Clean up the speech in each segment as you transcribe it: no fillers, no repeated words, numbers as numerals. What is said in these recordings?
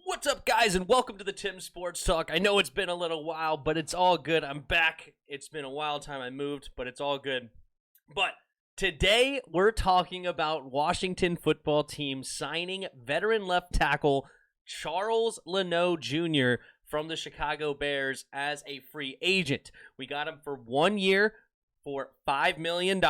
What's up, guys, and welcome to the Tim Sports Talk. I know it's been a little while, but it's all good. I'm back. It's been a while time I moved, but it's all good. But today, we're talking about Washington football team signing veteran left tackle Charles Leno Jr. from the Chicago Bears as a free agent. We got him for 1 year for $5 million.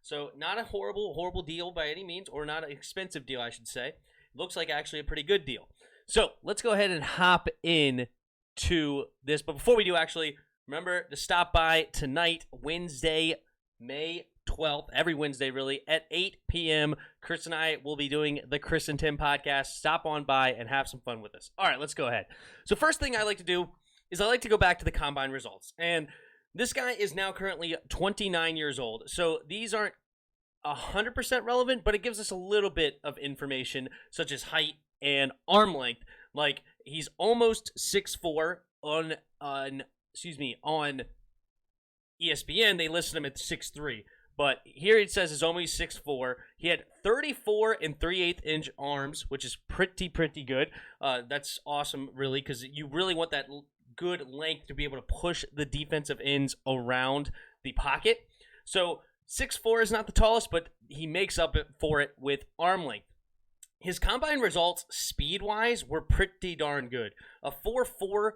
So not a horrible deal by any means, or not an expensive deal, I should say. Looks like actually a pretty good deal. So let's go ahead and hop in to this. But before we do, actually, remember to stop by tonight, Wednesday, May 12th, every Wednesday, really, at 8 p.m. Chris and I will be doing the Chris and Tim podcast. Stop on by and have some fun with us. All right, let's go ahead. So first thing I like to do is I like to go back to the combine results. And this guy is now currently 29 years old. So these aren't 100% relevant, but it gives us a little bit of information, such as height and arm length. Like, he's almost 6'4". on ESPN they listed him at 6'3", but here it says he's only 6'4". He had 34 and 3/8 inch arms, which is pretty good. That's awesome, really, because you really want that good length to be able to push the defensive ends around the pocket. So 6'4" is not the tallest, but he makes up for it with arm length. His combine results, speed-wise, were pretty darn good. A 4.4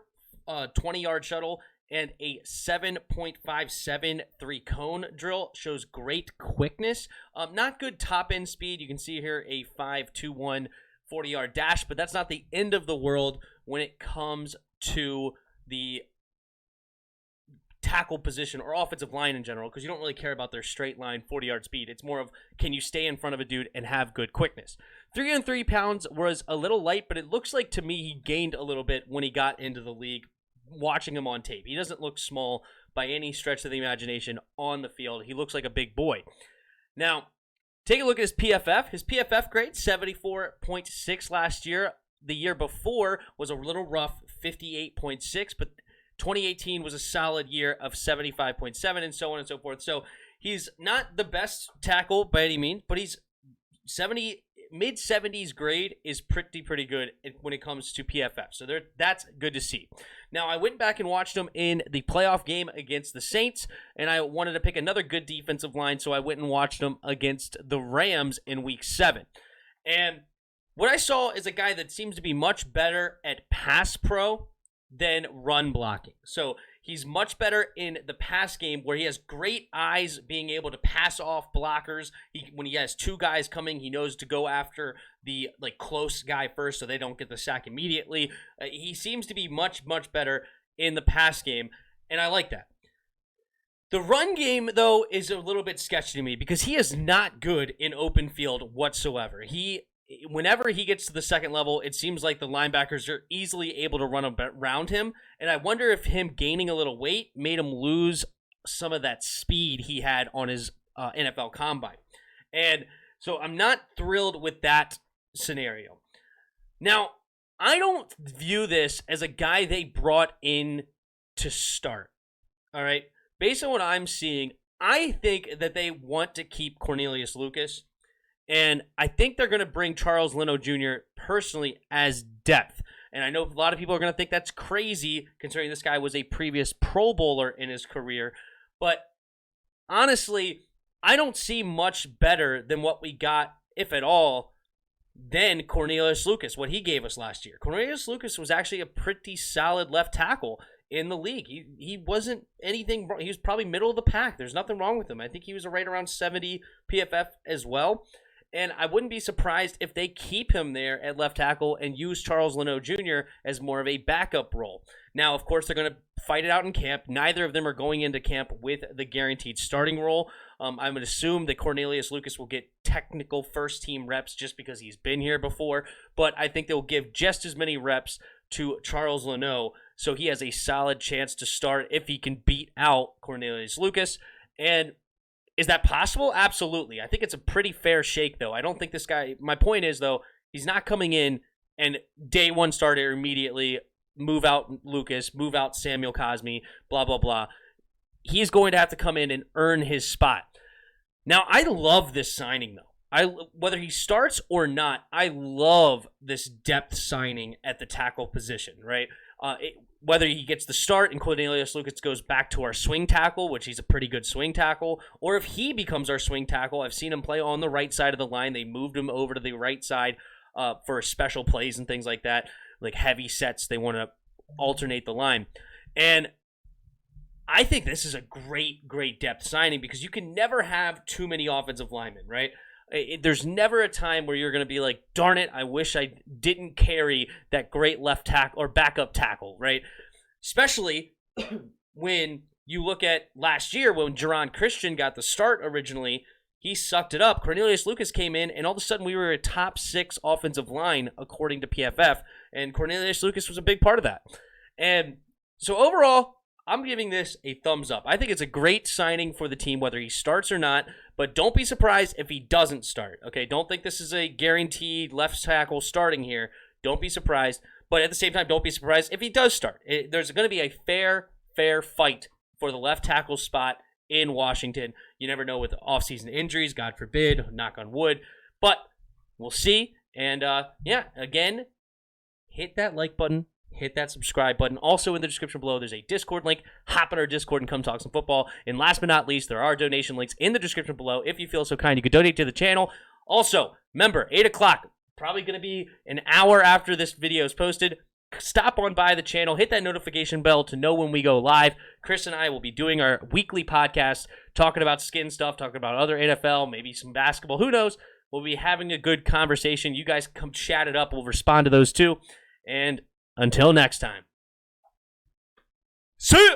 20-yard shuttle and a 7.57 three-cone drill shows great quickness. Not good top-end speed. You can see here a 5.21 40-yard dash, but that's not the end of the world when it comes to the tackle position or offensive line in general, because you don't really care about their straight line 40-yard speed. It's more of, can you stay in front of a dude and have good quickness? 303 pounds was a little light, but it looks like to me he gained a little bit when he got into the league, watching him on tape. He doesn't look small by any stretch of the imagination on the field. He looks like a big boy. Now, take a look at his PFF. His PFF grade, 74.6 last year. The year before was a little rough, 58.6, but 2018 was a solid year of 75.7, and so on and so forth. So he's not the best tackle by any means, but he's mid-70s grade is pretty good when it comes to PFF. So that's good to see. Now, I went back and watched him in the playoff game against the Saints, and I wanted to pick another good defensive line, so I went and watched him against the Rams in Week 7. And what I saw is a guy that seems to be much better at pass pro than run blocking. So he's much better in the pass game, where he has great eyes being able to pass off blockers. When he has two guys coming, he knows to go after the close guy first so they don't get the sack immediately. He seems to be much better in the pass game, and I like that. The run game, though, is a little bit sketchy to me because he is not good in open field whatsoever. Whenever he gets to the second level, it seems like the linebackers are easily able to run around him, and I wonder if him gaining a little weight made him lose some of that speed he had on his NFL combine. And so I'm not thrilled with that scenario. Now, I don't view this as a guy they brought in to start, all right? Based on what I'm seeing, I think that they want to keep Cornelius Lucas. And I think they're going to bring Charles Leno Jr. personally as depth. And I know a lot of people are going to think that's crazy, considering this guy was a previous Pro Bowler in his career. But honestly, I don't see much better than what we got, if at all, than Cornelius Lucas, what he gave us last year. Cornelius Lucas was actually a pretty solid left tackle in the league. He wasn't anything wrong. He was probably middle of the pack. There's nothing wrong with him. I think he was right around 70 PFF as well. And I wouldn't be surprised if they keep him there at left tackle and use Charles Leno Jr. as more of a backup role. Now, of course, they're going to fight it out in camp. Neither of them are going into camp with the guaranteed starting role. I'm going to assume that Cornelius Lucas will get technical first-team reps just because he's been here before. But I think they'll give just as many reps to Charles Leno, so he has a solid chance to start if he can beat out Cornelius Lucas. And is that possible? Absolutely. I think it's a pretty fair shake, though. I don't think this guy... My point is, though, he's not coming in and day one starter immediately, move out Lucas, move out Samuel Cosmi, blah, blah, blah. He's going to have to come in and earn his spot. Now, I love this signing, though. whether he starts or not, I love this depth signing at the tackle position, right? Whether he gets the start and Cornelius Lucas goes back to our swing tackle, which he's a pretty good swing tackle, or if he becomes our swing tackle. I've seen him play on the right side of the line. They moved him over to the right side for special plays and things like that, like heavy sets. They want to alternate the line. And I think this is a great, great depth signing because you can never have too many offensive linemen, right? There's never a time where you're going to be like, darn it, I wish I didn't carry that great left tackle or backup tackle, right? Especially when you look at last year when Jerron Christian got the start originally, he sucked it up. Cornelius Lucas came in, and all of a sudden we were a top 6 offensive line according to PFF, and Cornelius Lucas was a big part of that. And so overall, I'm giving this a thumbs up. I think it's a great signing for the team, whether he starts or not, but don't be surprised if he doesn't start, okay? Don't think this is a guaranteed left tackle starting here. Don't be surprised, but at the same time, don't be surprised if he does start. There's going to be a fair fight for the left tackle spot in Washington. You never know with offseason injuries, God forbid, knock on wood, but we'll see. And again, hit that like button. Hit that subscribe button. Also in the description below, there's a Discord link. Hop in our Discord and come talk some football. And last but not least, there are donation links in the description below. If you feel so kind, you could donate to the channel. Also, remember, 8 o'clock, probably going to be an hour after this video is posted. Stop on by the channel. Hit that notification bell to know when we go live. Chris and I will be doing our weekly podcast, talking about skin stuff, talking about other NFL, maybe some basketball. Who knows? We'll be having a good conversation. You guys come chat it up. We'll respond to those too. And until next time. See ya!